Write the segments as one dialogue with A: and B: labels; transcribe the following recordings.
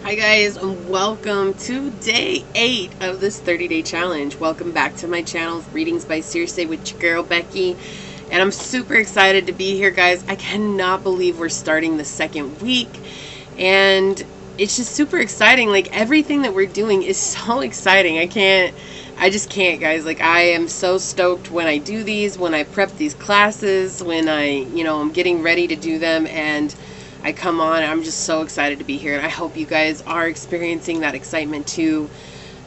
A: Hi guys, and welcome to day 8 of this 30-day challenge. Welcome back to my channel, Readings by Circe with your girl Becky. And I'm super excited to be here, guys. I cannot believe we're starting the second week. And it's just super exciting. Like, everything that we're doing is so exciting. I just can't, guys. Like, I am so stoked when I do these, when I prep these classes, when I'm getting ready to do them, and I come on. I'm just so excited to be here, and I hope you guys are experiencing that excitement too.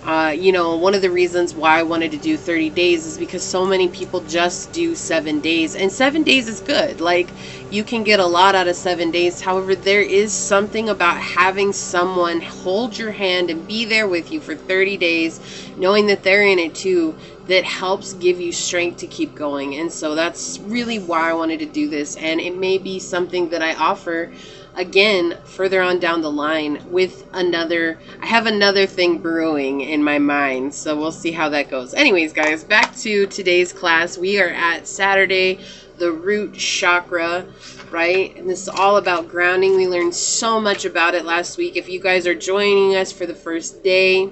A: One of the reasons why I wanted to do 30 days is because so many people just do 7 days, and 7 days is good. Like, you can get a lot out of 7 days. However, there is something about having someone hold your hand and be there with you for 30 days, knowing that they're in it too, that helps give you strength to keep going. And so that's really why I wanted to do this. And it may be something that I offer again further on down the line with I have another thing brewing in my mind, so we'll see how that goes. Anyways, guys, back to today's class. We are at Saturday, the root chakra, right? And this is all about grounding. We learned so much about it last week. If you guys are joining us for the first day,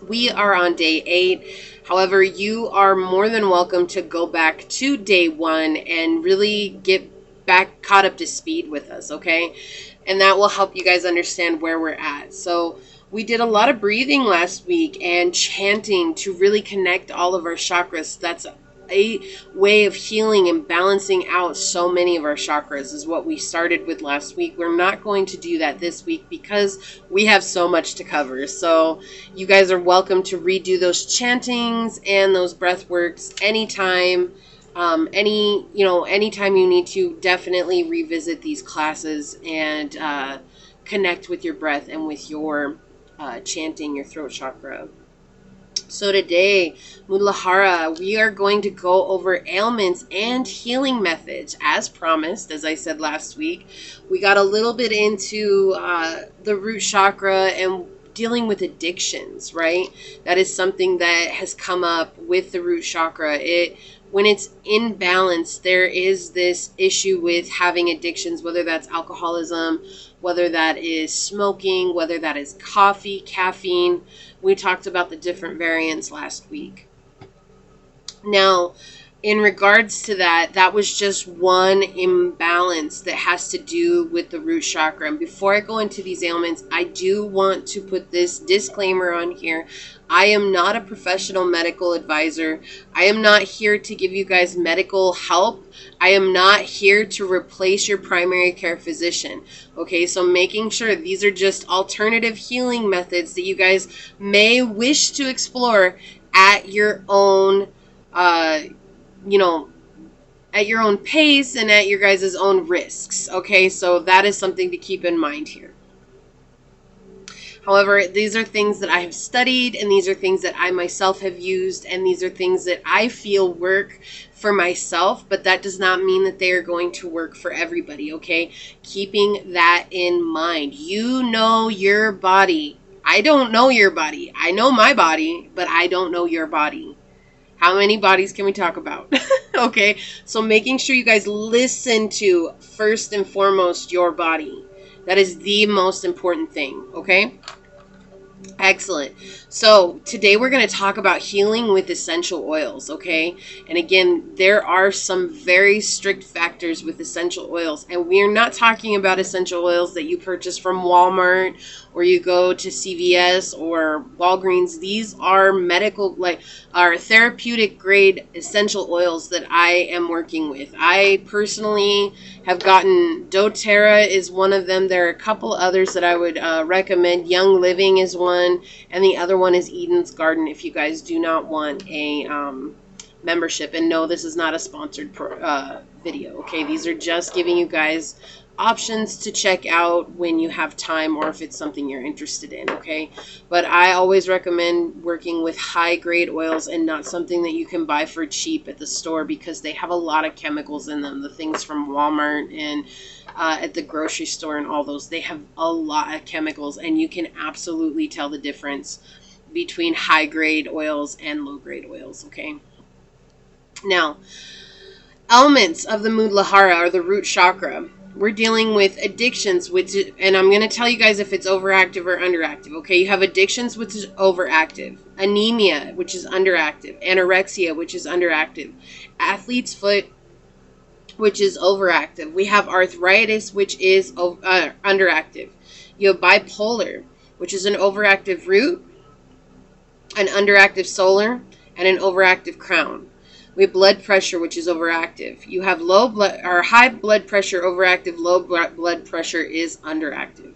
A: we are on day 8. However, you are more than welcome to go back to day 1 and really get back caught up to speed with us, okay? And that will help you guys understand where we're at. So we did a lot of breathing last week and chanting to really connect all of our chakras. That's a way of healing and balancing out so many of our chakras is what we started with last week. We're not going to do that this week because we have so much to cover. So you guys are welcome to redo those chantings and those breath works anytime. Anytime you need to, definitely revisit these classes and connect with your breath and with your chanting, your throat chakra. So today, Mudalajara, we are going to go over ailments and healing methods. As promised, as I said last week, we got a little bit into the root chakra and dealing with addictions, right? That is something that has come up with the root chakra. When it's in balance, there is this issue with having addictions, whether that's alcoholism, whether that is smoking, whether that is coffee, caffeine. We talked about the different variants last week. Now, in regards to that, that was just one imbalance that has to do with the root chakra. And before I go into these ailments, I do want to put this disclaimer on here. I am not a professional medical advisor. I am not here to give you guys medical help. I am not here to replace your primary care physician. Okay, so making sure these are just alternative healing methods that you guys may wish to explore at your own at your own pace and at your guys' own risks. Okay, so that is something to keep in mind here. However, these are things that I have studied, and these are things that I myself have used, and these are things that I feel work for myself, but that does not mean that they are going to work for everybody, okay? Keeping that in mind. You know your body. I don't know your body. I know my body, but I don't know your body. How many bodies can we talk about? Okay, so making sure you guys listen to, first and foremost, your body. That is the most important thing, okay? Excellent. So today we're going to talk about healing with essential oils, okay? And again, there are some very strict factors with essential oils, and we are not talking about essential oils that you purchase from Walmart or you go to CVS or Walgreens. These are are therapeutic grade essential oils that I am working with. I personally have gotten doTERRA is one of them. There are a couple others that I would recommend. Young Living is one, and the other one is Eden's Garden if you guys do not want a membership. And no, this is not a sponsored video, okay? These are just giving you guys options to check out when you have time or if it's something you're interested in, okay? But I always recommend working with high grade oils and not something that you can buy for cheap at the store, because they have a lot of chemicals in them. The things from Walmart and at the grocery store and all those, they have a lot of chemicals, and you can absolutely tell the difference between high grade oils and low grade oils, okay? Now, elements of the Mudalajara, or the root chakra. we're dealing with addictions, and I'm going to tell you guys if it's overactive or underactive. Okay, you have addictions, which is overactive, anemia, which is underactive, anorexia, which is underactive, athlete's foot, which is overactive. We have arthritis, which is underactive. You have bipolar, which is an overactive root, an underactive solar, and an overactive crown. We have blood pressure, which is overactive. You have high blood pressure, overactive. Low blood pressure is underactive.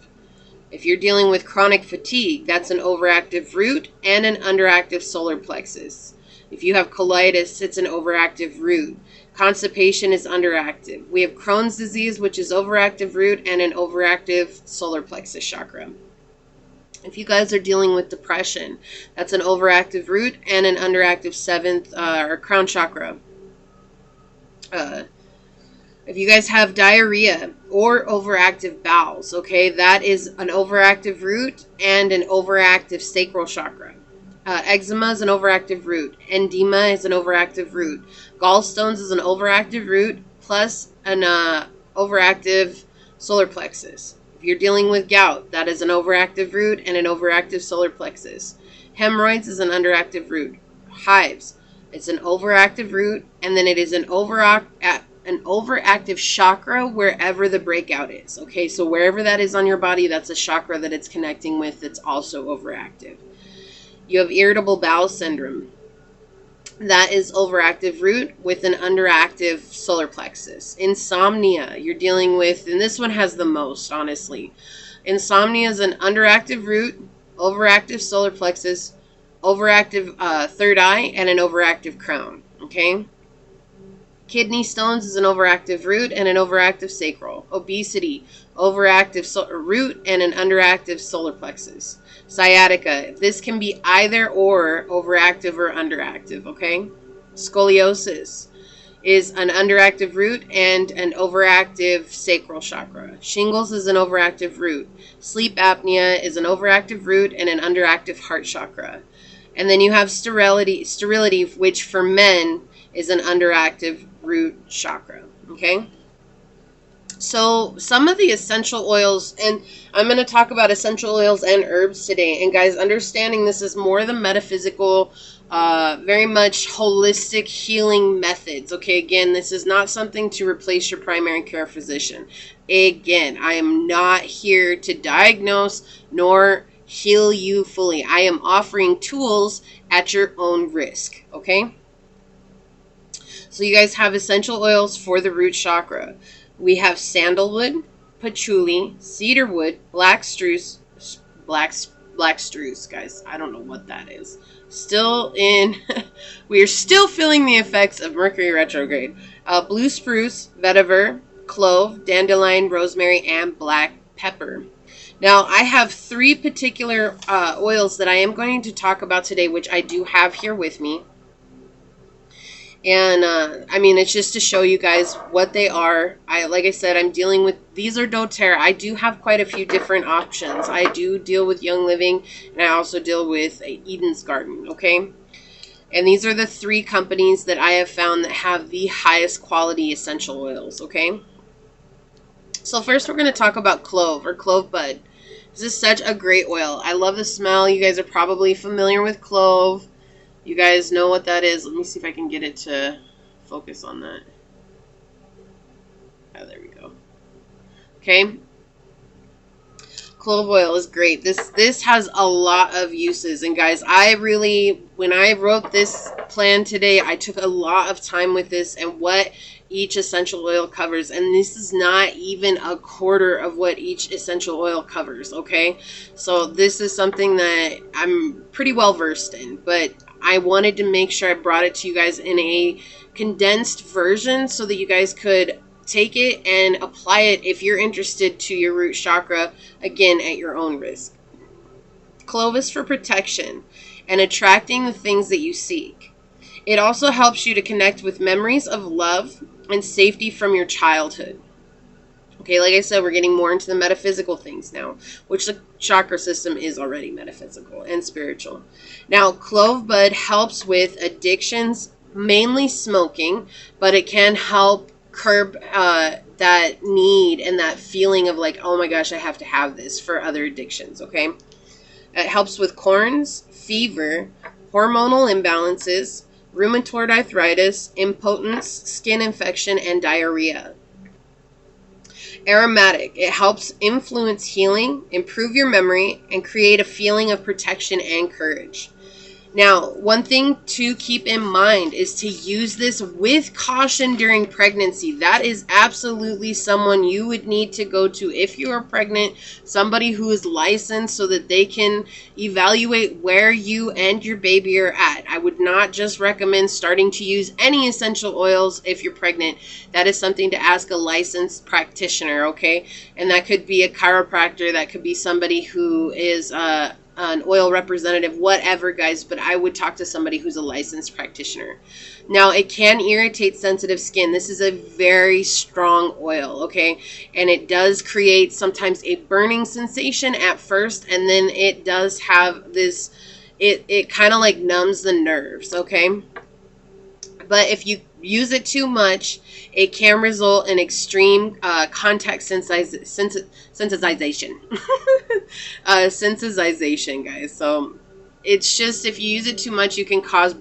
A: If you're dealing with chronic fatigue, that's an overactive root and an underactive solar plexus. If you have colitis, it's an overactive root. Constipation is underactive. We have Crohn's disease, which is overactive root and an overactive solar plexus chakra. If you guys are dealing with depression, that's an overactive root and an underactive seventh or crown chakra. If you guys have diarrhea or overactive bowels, okay, that is an overactive root and an overactive sacral chakra. Eczema is an overactive root. Edema is an overactive root. Gallstones is an overactive root plus an overactive solar plexus. If you're dealing with gout, that is an overactive root and an overactive solar plexus. Hemorrhoids is an underactive root. Hives, it's an overactive root, and then it is an overactive chakra wherever the breakout is. Okay, so wherever that is on your body, that's a chakra that it's connecting with that's also overactive. You have irritable bowel syndrome. That is overactive root with an underactive solar plexus. Insomnia, you're dealing with, and this one has the most, honestly. Insomnia is an underactive root, overactive solar plexus, overactive third eye, and an overactive crown. Okay? Kidney stones is an overactive root and an overactive sacral. Obesity, overactive root and an underactive solar plexus. Sciatica, this can be either or overactive or underactive, okay? Scoliosis is an underactive root and an overactive sacral chakra. Shingles is an overactive root. Sleep apnea is an overactive root and an underactive heart chakra. And then you have sterility, which for men is an underactive root chakra, okay? So some of the essential oils, and I'm going to talk about essential oils and herbs today. And guys, understanding this is more the metaphysical, very much holistic healing methods. Okay, again, this is not something to replace your primary care physician. Again, I am not here to diagnose nor heal you fully. I am offering tools at your own risk, okay? So you guys have essential oils for the root chakra. We have sandalwood, patchouli, cedarwood, black spruce, guys. I don't know what that is. We are still feeling the effects of Mercury retrograde. Blue spruce, vetiver, clove, dandelion, rosemary, and black pepper. Now, I have 3 particular oils that I am going to talk about today, which I do have here with me. And, I mean, it's just to show you guys what they are. Like I said, I'm dealing with, these are doTERRA. I do have quite a few different options. I do deal with Young Living, and I also deal with Eden's Garden, okay? And these are the 3 companies that I have found that have the highest quality essential oils, okay? So first we're going to talk about clove or clove bud. This is such a great oil. I love the smell. You guys are probably familiar with clove. You guys know what that is. Let me see if I can get it to focus on that. Oh, there we go. Okay. Clove oil is great. This has a lot of uses. And guys, when I wrote this plan today, I took a lot of time with this and what each essential oil covers. And this is not even a quarter of what each essential oil covers, okay? So this is something that I'm pretty well versed in, but I wanted to make sure I brought it to you guys in a condensed version so that you guys could take it and apply it if you're interested to your root chakra, again, at your own risk. Clove is for protection and attracting the things that you seek. It also helps you to connect with memories of love and safety from your childhood. Okay, like I said, we're getting more into the metaphysical things now, which the chakra system is already metaphysical and spiritual. Now, clove bud helps with addictions, mainly smoking, but it can help curb that need and that feeling of like, oh my gosh, I have to have this for other addictions, okay? It helps with corns, fever, hormonal imbalances, rheumatoid arthritis, impotence, skin infection, and diarrhea. Aromatic. It helps influence healing, improve your memory, and create a feeling of protection and courage. Now, one thing to keep in mind is to use this with caution during pregnancy. That is absolutely someone you would need to go to if you are pregnant, somebody who is licensed so that they can evaluate where you and your baby are at. I would not just recommend starting to use any essential oils if you're pregnant. That is something to ask a licensed practitioner, okay? And that could be a chiropractor, that could be somebody who is an oil representative, whatever, guys, but I would talk to somebody who's a licensed practitioner. Now, it can irritate sensitive skin. This is a very strong oil, okay? And it does create sometimes a burning sensation at first, and then it does have this, it kind of like numbs the nerves, okay? But if you use it too much, it can result in extreme contact sensitization. Sensitization, guys. So it's just, if you use it too much, you can cause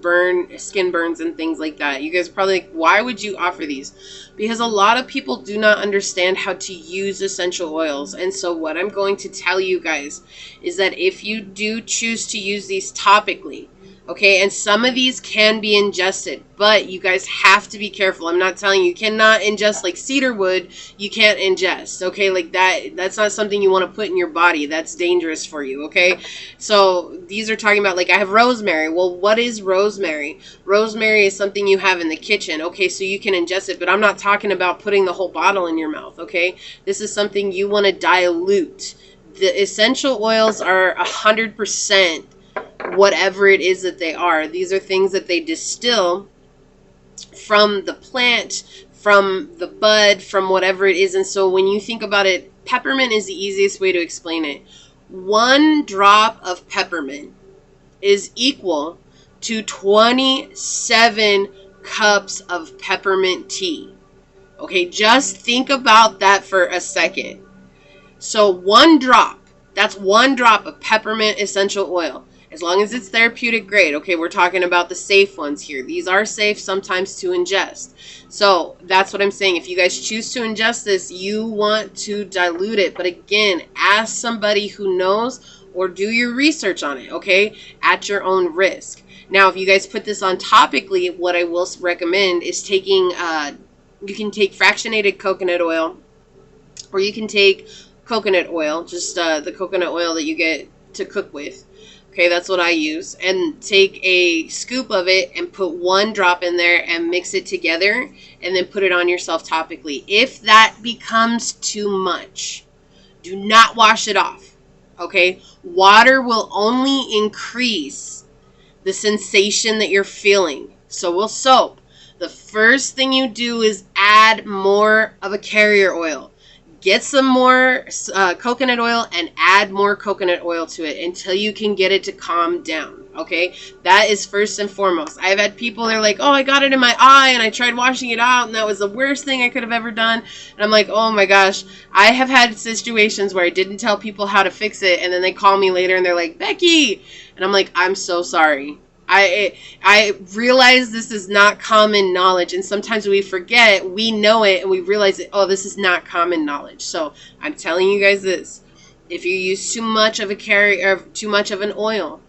A: skin burns and things like that. You guys probably like, why would you offer these? Because a lot of people do not understand how to use essential oils. And so what I'm going to tell you guys is that if you do choose to use these topically, okay, and some of these can be ingested, but you guys have to be careful. I'm not telling you, you cannot ingest like cedar wood. You can't ingest, okay? Like that's not something you want to put in your body. That's dangerous for you, okay? So these are talking about, like, I have rosemary. Well, what is rosemary? Rosemary is something you have in the kitchen, okay? So you can ingest it, but I'm not talking about putting the whole bottle in your mouth, okay? This is something you want to dilute. The essential oils are 100% whatever it is that they are. These are things that they distill from the plant, from the bud, from whatever it is. And so when you think about it, peppermint is the easiest way to explain it. 1 drop of peppermint is equal to 27 cups of peppermint tea. Okay, just think about that for a second. So 1 drop, that's 1 drop of peppermint essential oil. As long as it's therapeutic grade, okay, we're talking about the safe ones here. These are safe sometimes to ingest. So that's what I'm saying. If you guys choose to ingest this, you want to dilute it. But again, ask somebody who knows or do your research on it, okay, at your own risk. Now, if you guys put this on topically, what I will recommend is taking, you can take fractionated coconut oil, or you can take coconut oil, just the coconut oil that you get to cook with. Okay, that's what I use. And take a scoop of it and put 1 drop in there and mix it together and then put it on yourself topically. If that becomes too much, do not wash it off. Okay? Water will only increase the sensation that you're feeling. So will soap. The first thing you do is add more of a carrier oil. Get some more coconut oil and add more coconut oil to it until you can get it to calm down, okay? That is first and foremost. I've had people, they're like, oh, I got it in my eye and I tried washing it out and that was the worst thing I could have ever done. And I'm like, oh my gosh. I have had situations where I didn't tell people how to fix it, and then they call me later and they're like, Becky. And I'm like, I'm so sorry. I realize this is not common knowledge, and sometimes we forget, we know it, and we realize that, oh, this is not common knowledge. So I'm telling you guys this: if you use too much of a carrier, or too much of an oil,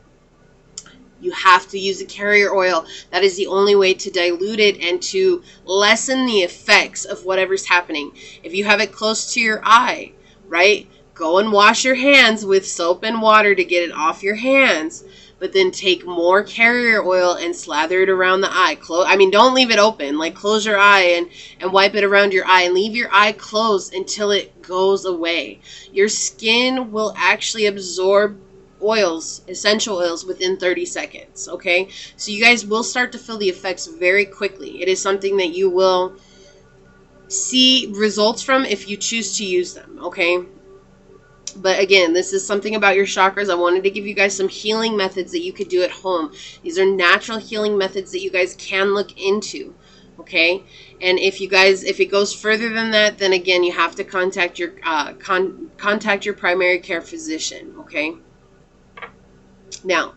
A: you have to use a carrier oil. That is the only way to dilute it and to lessen the effects of whatever's happening. If you have it close to your eye, right, go and wash your hands with soap and water to get it off your hands. But then take more carrier oil and slather it around the eye. Don't leave it open. Like, close your eye and wipe it around your eye. And leave your eye closed until it goes away. Your skin will actually absorb oils, essential oils, within 30 seconds. Okay? So you guys will start to feel the effects very quickly. It is something that you will see results from if you choose to use them. Okay? But again, this is something about your chakras. I wanted to give you guys some healing methods that you could do at home. These are natural healing methods that you guys can look into. Okay, and if it goes further than that, then again you have to contact your contact your primary care physician. Okay. Now,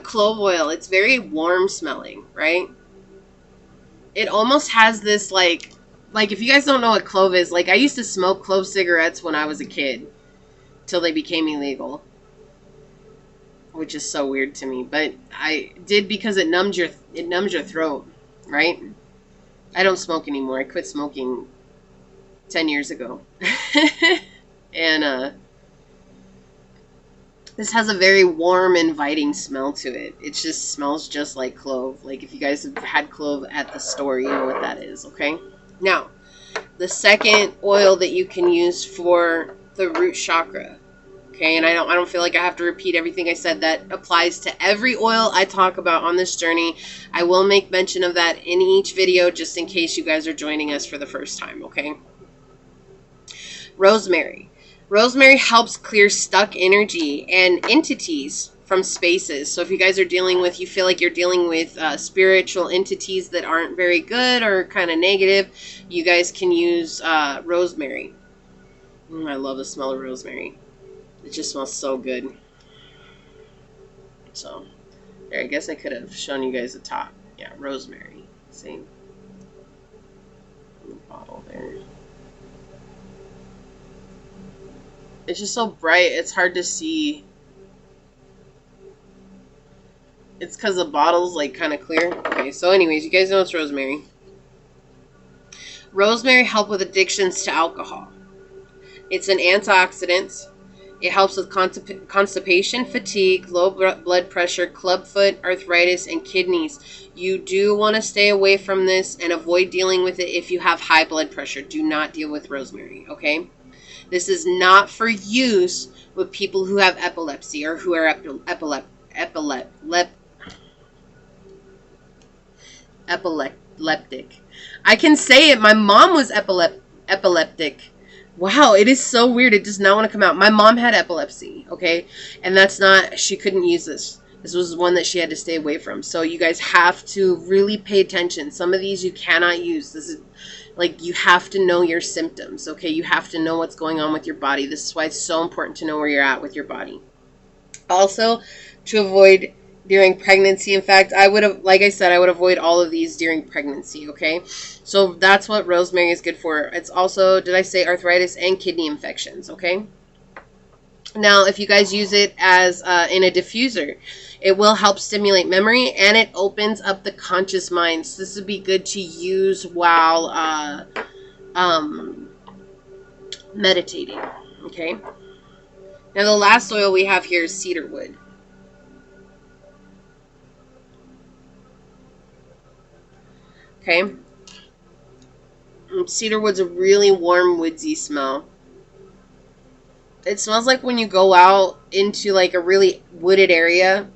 A: clove oil, it's very warm smelling, right? It almost has this like if you guys don't know what clove is, like I used to smoke clove cigarettes when I was a kid till they became illegal, which is so weird to me, but I did because it numbs your throat, right? I don't smoke anymore. I quit smoking 10 years ago. And this has a very warm, inviting smell to it. It just smells just like clove. Like if you guys have had clove at the store, you know what that is, okay? Now, the second oil that you can use for the root chakra, okay? And I don't feel like I have to repeat everything I said. That applies to every oil I talk about on this journey. I will make mention of that in each video just in case you guys are joining us for the first time, okay? Rosemary. Rosemary helps clear stuck energy and entities from spaces. So if you guys are you feel like you're dealing with spiritual entities that aren't very good or kind of negative, you guys can use rosemary. I love the smell of rosemary. It just smells so good. So, there, I guess I could have shown you guys the top. Yeah, rosemary. See? The bottle there. It's just so bright, it's hard to see. It's because the bottle's like kind of clear. Okay, so anyways, you guys know it's rosemary. Rosemary helps with addictions to alcohol. It's an antioxidant. It helps with constipation, fatigue, low blood pressure, clubfoot, arthritis, and kidneys. You do want to stay away from this and avoid dealing with it if you have high blood pressure. Do not deal with rosemary, okay? This is not for use with people who have epilepsy or who are epileptic. I can say it. My mom was epileptic. Wow, it is so weird. It does not want to come out. My mom had epilepsy, okay? And she couldn't use this. This was one that she had to stay away from. So you guys have to really pay attention. Some of these you cannot use. This is like, you have to know your symptoms, okay? You have to know what's going on with your body. This is why it's so important to know where you're at with your body. Also, to avoid during pregnancy. In fact, like I said, I would avoid all of these during pregnancy, okay? So that's what rosemary is good for. It's also, did I say arthritis and kidney infections, okay? Now, if you guys use it as in a diffuser, it will help stimulate memory and it opens up the conscious mind. So this would be good to use while meditating, okay? Now, the last oil we have here is cedar wood. Okay? Cedar wood's a really warm, woodsy smell. It smells like when you go out into like a really wooded area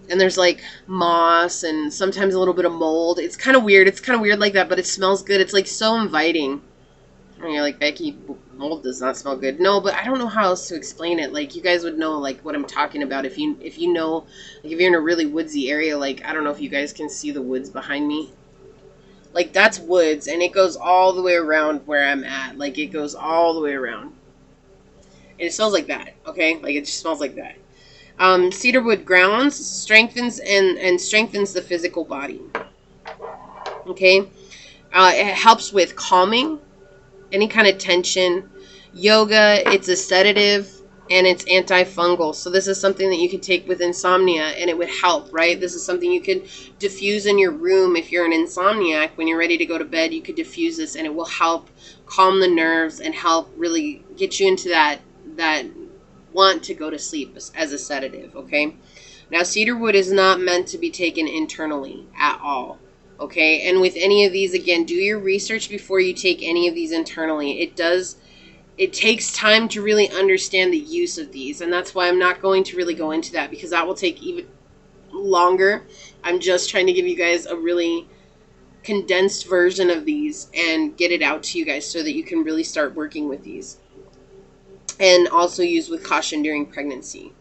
A: and there's like moss and sometimes a little bit of mold. It's kind of weird. It's kind of weird like that, but it smells good. It's like so inviting. And you're like, Becky, mold does not smell good. No, but I don't know how else to explain it. Like, you guys would know like what I'm talking about if you know, like if you're in a really woodsy area. Like, I don't know if you guys can see the woods behind me. Like, that's woods and it goes all the way around where I'm at. Like, it goes all the way around. And it smells like that, okay? Like, it just smells like that. Cedarwood grounds, strengthens and strengthens the physical body. Okay? It helps with calming, any kind of tension. Yoga, it's a sedative, and it's antifungal. So this is something that you could take with insomnia, and it would help, right? This is something you could diffuse in your room if you're an insomniac. When you're ready to go to bed, you could diffuse this, and it will help calm the nerves and help really get you into that want to go to sleep as a sedative, okay? Now, cedar wood is not meant to be taken internally at all, okay? And with any of these, again, do your research before you take any of these internally. It takes time to really understand the use of these, and that's why I'm not going to really go into that, because that will take even longer. I'm just trying to give you guys a really condensed version of these and get it out to you guys so that you can really start working with these. And also use with caution during pregnancy.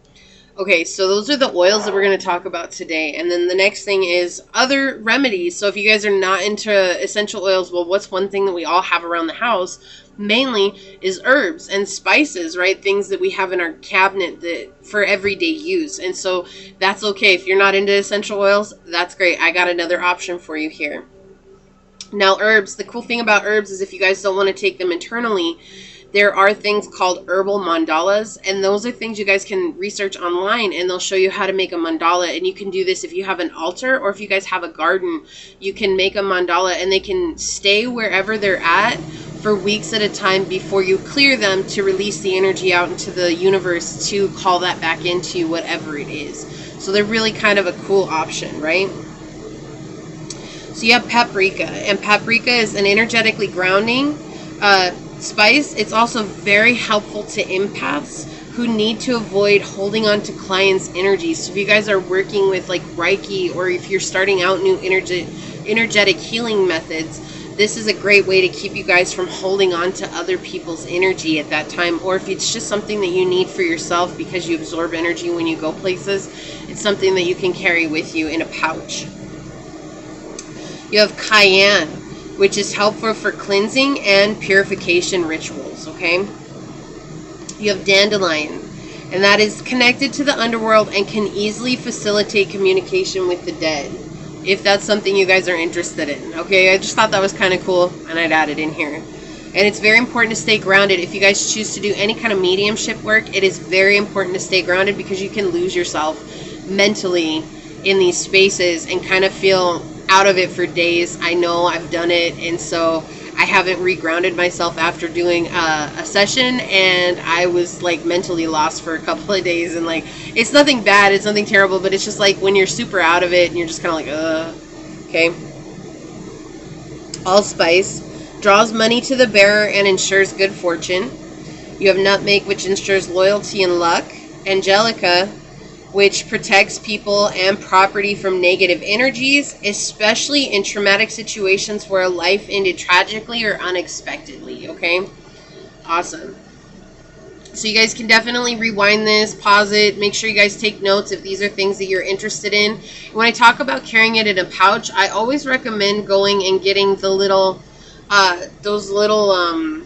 A: Okay, so those are the oils that we're going to talk about today. And then the next thing is other remedies. So if you guys are not into essential oils, well, what's one thing that we all have around the house? Mainly is herbs and spices, right? Things that we have in our cabinet that for everyday use. And so that's okay. If you're not into essential oils, that's great. I got another option for you here. Now, herbs, the cool thing about herbs is if you guys don't want to take them internally, there are things called herbal mandalas, and those are things you guys can research online, and they'll show you how to make a mandala. And you can do this if you have an altar or if you guys have a garden. You can make a mandala, and they can stay wherever they're at for weeks at a time before you clear them to release the energy out into the universe to call that back into whatever it is. So they're really kind of a cool option, right? So you have paprika, and paprika is an energetically grounding spice. It's also very helpful to empaths who need to avoid holding on to clients' energies. So if you guys are working with like Reiki, or if you're starting out new energetic healing methods, this is a great way to keep you guys from holding on to other people's energy at that time. Or if it's just something that you need for yourself because you absorb energy when you go places, it's something that you can carry with you in a pouch. You have cayenne, which is helpful for cleansing and purification rituals, okay? You have dandelion, and that is connected to the underworld and can easily facilitate communication with the dead, if that's something you guys are interested in, okay? I just thought that was kind of cool, and I'd add it in here. And it's very important to stay grounded. If you guys choose to do any kind of mediumship work, it is very important to stay grounded because you can lose yourself mentally in these spaces and kind of feel out of it for days. I know I've done it, and so I haven't regrounded myself after doing a session, and I was like mentally lost for a couple of days. And like, it's nothing bad, it's nothing terrible, but it's just like when you're super out of it and you're just kind of like, okay. Allspice draws money to the bearer and ensures good fortune. You have nutmeg, which ensures loyalty and luck. Angelica, which protects people and property from negative energies, especially in traumatic situations where a life ended tragically or unexpectedly, okay? Awesome. So you guys can definitely rewind this, pause it, make sure you guys take notes if these are things that you're interested in. When I talk about carrying it in a pouch, I always recommend going and getting the little, those little,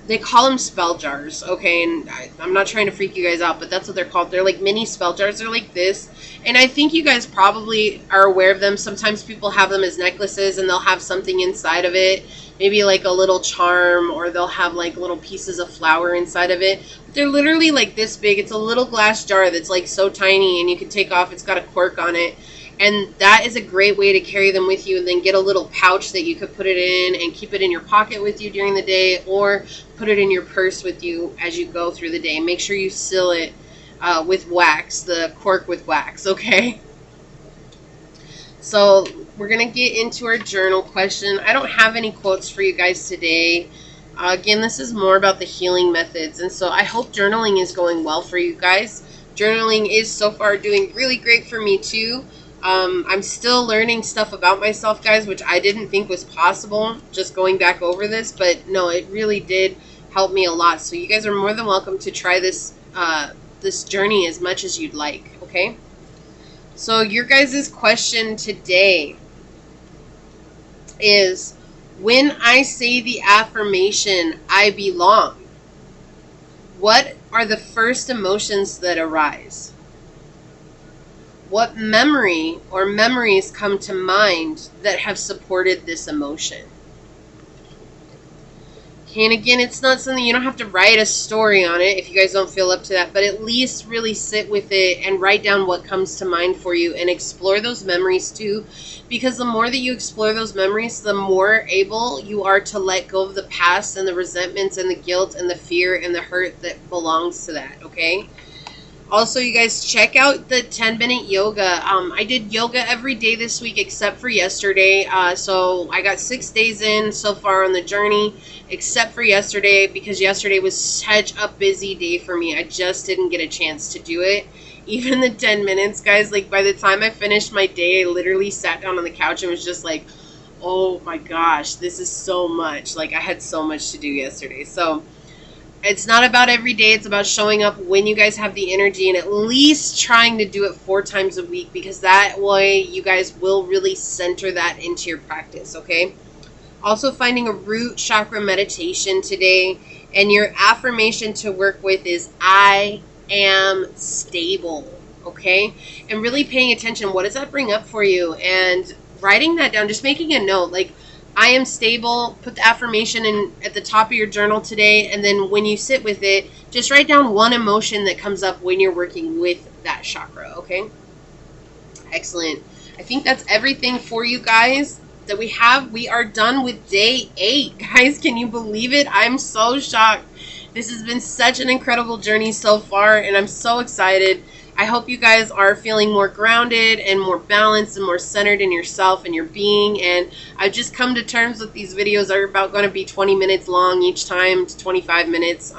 A: they call them spell jars, okay? And I'm not trying to freak you guys out, but that's what they're called. They're like mini spell jars. They're like this. And I think you guys probably are aware of them. Sometimes people have them as necklaces, and they'll have something inside of it. Maybe like a little charm, or they'll have like little pieces of flour inside of it. But they're literally like this big. It's a little glass jar that's like so tiny, and you can take off. It's got a cork on it. And that is a great way to carry them with you, and then get a little pouch that you could put it in and keep it in your pocket with you during the day, or put it in your purse with you as you go through the day. Make sure you seal it with wax, the cork with wax, okay? So we're going to get into our journal question. I don't have any quotes for you guys today. Again, this is more about the healing methods, and so I hope journaling is going well for you guys. Journaling is so far doing really great for me too. I'm still learning stuff about myself, guys, which I didn't think was possible just going back over this, but no, it really did help me a lot. So you guys are more than welcome to try this this journey as much as you'd like, okay? So your guys' question today is, when I say the affirmation, I belong, what are the first emotions that arise? What memory or memories come to mind that have supported this emotion? Okay, and again, it's not something, you don't have to write a story on it if you guys don't feel up to that, but at least really sit with it and write down what comes to mind for you and explore those memories too, because the more that you explore those memories, the more able you are to let go of the past and the resentments and the guilt and the fear and the hurt that belongs to that, okay? Also, you guys, check out the 10-minute yoga. I did yoga every day this week except for yesterday. So I got 6 days in so far on the journey, except for yesterday, because yesterday was such a busy day for me. I just didn't get a chance to do it. Even the 10 minutes, guys, like by the time I finished my day, I literally sat down on the couch and was just like, oh my gosh, this is so much. Like, I had so much to do yesterday. So It's not about every day. It's about showing up when you guys have the energy, and at least trying to do it 4 times a week, because that way you guys will really center that into your practice, okay? Also finding a root chakra meditation today, and your affirmation to work with is I am stable, okay? And really paying attention, what does that bring up for you? And writing that down, just making a note, like, I am stable. Put the affirmation in at the top of your journal today, and then when you sit with it, just write down one emotion that comes up when you're working with that chakra, okay? Excellent. I think that's everything for you guys that we have. We are done with day 8. Guys, can you believe it? I'm so shocked. This has been such an incredible journey so far, and I'm so excited. I hope you guys are feeling more grounded and more balanced and more centered in yourself and your being. And I've just come to terms with these videos are about going to be 20 minutes long each time to 25 minutes.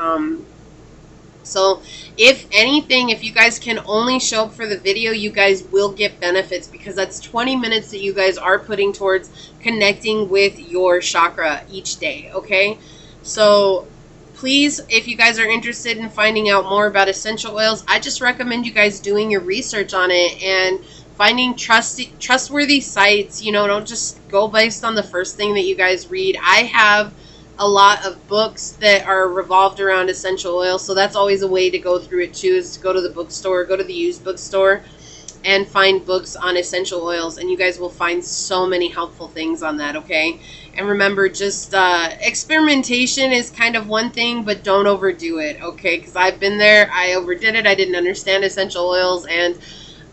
A: So if anything, if you guys can only show up for the video, you guys will get benefits, because that's 20 minutes that you guys are putting towards connecting with your chakra each day, okay? So please, if you guys are interested in finding out more about essential oils, I just recommend you guys doing your research on it and finding trustworthy sites. You know, don't just go based on the first thing that you guys read. I have a lot of books that are revolved around essential oils, so that's always a way to go through it too, is to go to the bookstore, go to the used bookstore, and find books on essential oils, and you guys will find so many helpful things on that, okay? And remember, just experimentation is kind of one thing, but don't overdo it, okay? Because I've been there. I overdid it. I didn't understand essential oils, and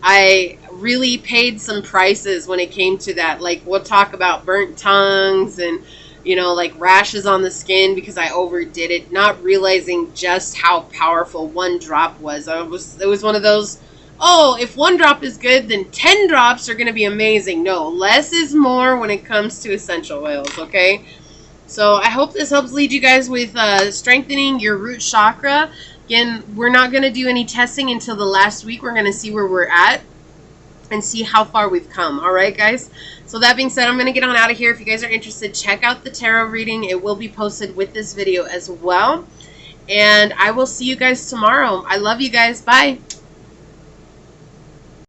A: I really paid some prices when it came to that. Like, we'll talk about burnt tongues and, you know, like rashes on the skin because I overdid it, not realizing just how powerful one drop was. It was one of those, oh, if 1 drop is good, then 10 drops are going to be amazing. No, less is more when it comes to essential oils, okay? So I hope this helps lead you guys with strengthening your root chakra. Again, we're not going to do any testing until the last week. We're going to see where we're at and see how far we've come. All right, guys? So that being said, I'm going to get on out of here. If you guys are interested, check out the tarot reading. It will be posted with this video as well. And I will see you guys tomorrow. I love you guys. Bye.